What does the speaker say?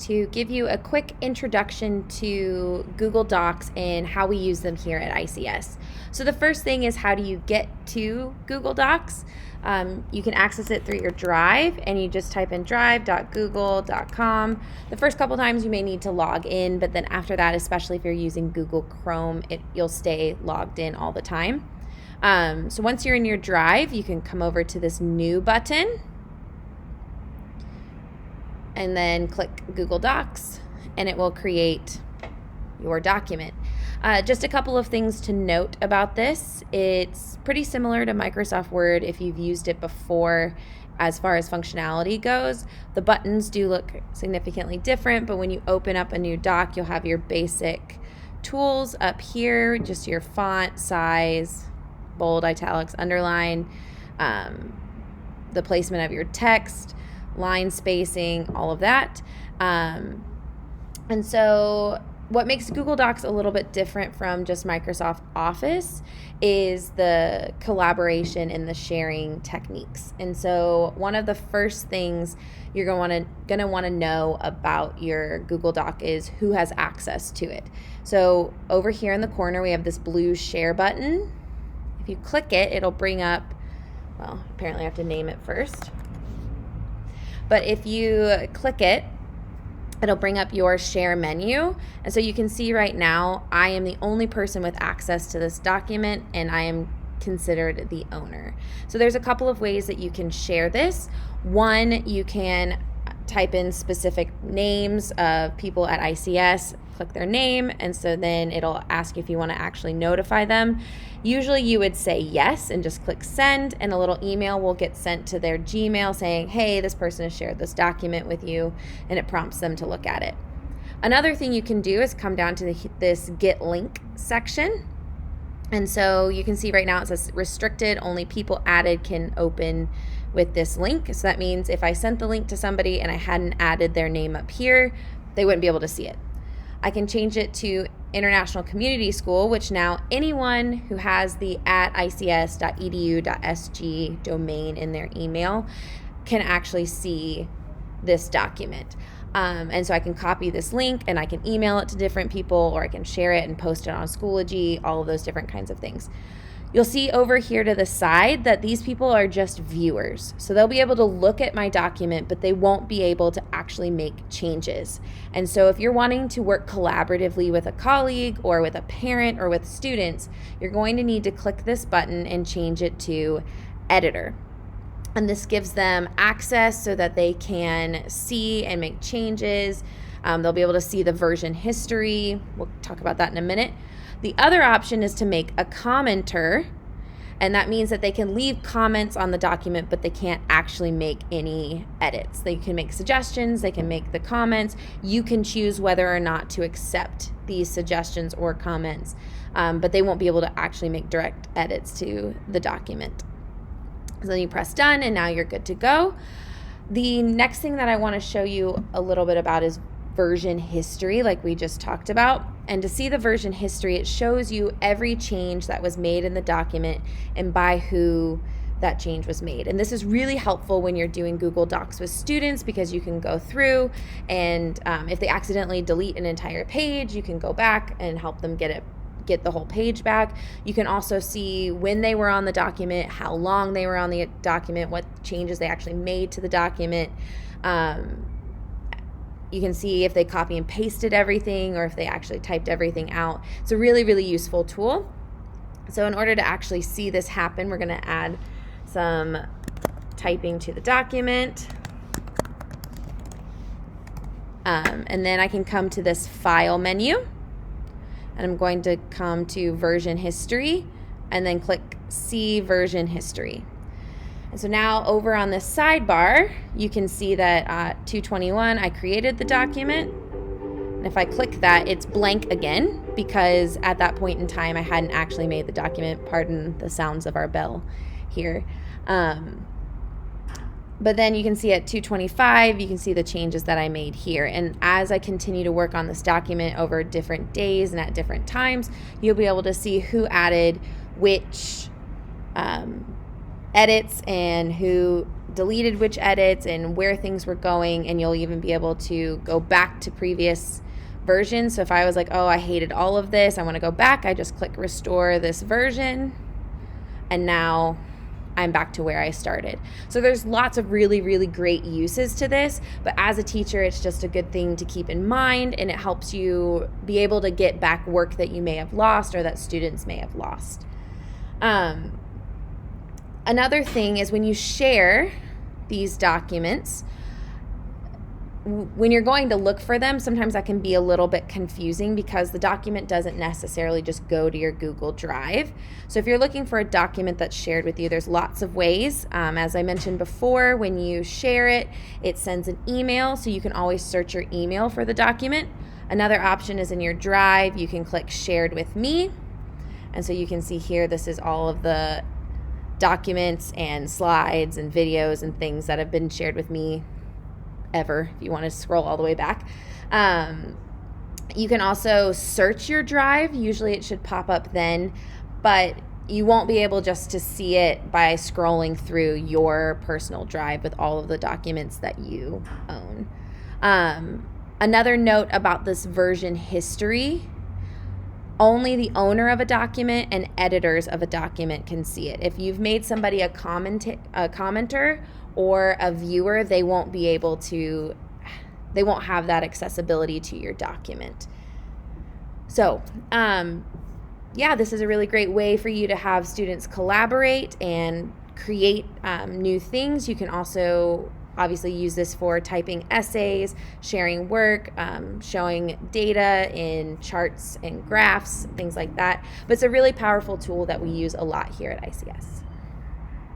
to give you a quick introduction to Google Docs and how we use them here at ICS. So the first thing is, how do you get to Google Docs? You can access it through your Drive, and you just type in drive.google.com. The first couple times you may need to log in, but then after that, especially if you're using Google Chrome, you'll stay logged in all the time. So once you're in your Drive, you can come over to this New button and then click Google Docs, and it will create your document. Just a couple of things to note about this. It's pretty similar to Microsoft Word if you've used it before as far as functionality goes. The buttons do look significantly different, but when you open up a new doc, you'll have your basic tools up here, just your font size, bold, italics, underline, the placement of your text, line spacing, all of that. And so what makes Google Docs a little bit different from just Microsoft Office is the collaboration and the sharing techniques. And so one of the first things you're going to want to know about your Google Doc is who has access to it. So over here in the corner, we have this blue share button. If you click it, it'll bring up, well, apparently I have to name it first. But if you click it, it'll bring up your share menu. And so you can see right now, I am the only person with access to this document, and I am considered the owner. So there's a couple of ways that you can share this. One, you can type in specific names of people at ICS, click their name, and so then it'll ask you if you want to actually notify them. Usually you would say yes and just click send, and a little email will get sent to their Gmail saying, hey, this person has shared this document with you, and it prompts them to look at it. Another thing you can do is come down to this get link section. And so you can see right now it says restricted, only people added can open with this link. So that means if I sent the link to somebody and I hadn't added their name up here, they wouldn't be able to see it. I can change it to International Community School, which now anyone who has the @ics.edu.sg domain in their email can actually see this document. And so I can copy this link and I can email it to different people, or I can share it and post it on Schoology, all of those different kinds of things. You'll see over here to the side that these people are just viewers. So they'll be able to look at my document, but they won't be able to actually make changes. And so if you're wanting to work collaboratively with a colleague or with a parent or with students, you're going to need to click this button and change it to editor. And this gives them access so that they can see and make changes. They'll be able to see the version history. We'll talk about that in a minute. The other option is to make a commenter, and that means that they can leave comments on the document, but they can't actually make any edits. They can make suggestions, they can make the comments. You can choose whether or not to accept these suggestions or comments, but they won't be able to actually make direct edits to the document. So then you press done, and now you're good to go. The next thing that I want to show you a little bit about is version history, like we just talked about. And to see the version history, it shows you every change that was made in the document and by who that change was made. And this is really helpful when you're doing Google Docs with students, because you can go through and if they accidentally delete an entire page, you can go back and help them get the whole page back. You can also see when they were on the document, how long they were on the document, what changes they actually made to the document. You can see if they copy and pasted everything or if they actually typed everything out. It's a really, really useful tool. So in order to actually see this happen, we're going to add some typing to the document. And then I can come to this file menu, and I'm going to come to version history and then click see version history. And so now over on this sidebar, you can see that 221, I created the document. And if I click that, it's blank again, because at that point in time, I hadn't actually made the document. Pardon the sounds of our bell here. But then you can see at 225, you can see the changes that I made here. And as I continue to work on this document over different days and at different times, you'll be able to see who added which edits and who deleted which edits and where things were going, and you'll even be able to go back to previous versions. So if I was like, oh, I hated all of this, I want to go back, I just click restore this version, and now I'm back to where I started. So there's lots of really, really great uses to this, but as a teacher, it's just a good thing to keep in mind, and it helps you be able to get back work that you may have lost or that students may have lost. Another thing is when you share these documents, when you're going to look for them, sometimes that can be a little bit confusing because the document doesn't necessarily just go to your Google Drive. So if you're looking for a document that's shared with you, there's lots of ways. As I mentioned before, when you share it, it sends an email, so you can always search your email for the document. Another option is in your Drive, you can click Shared with Me. And so you can see here, this is all of the documents and slides and videos and things that have been shared with me ever, if you want to scroll all the way back. You can also search your Drive. Usually it should pop up then, but you won't be able just to see it by scrolling through your personal Drive with all of the documents that you own. Another note about this version history: only the owner of a document and editors of a document can see it. If you've made somebody a commenter or a viewer, they won't have that accessibility to your document. So, this is a really great way for you to have students collaborate and create new things. You can also obviously use this for typing essays, sharing work, showing data in charts and graphs, things like that. But it's a really powerful tool that we use a lot here at ICS.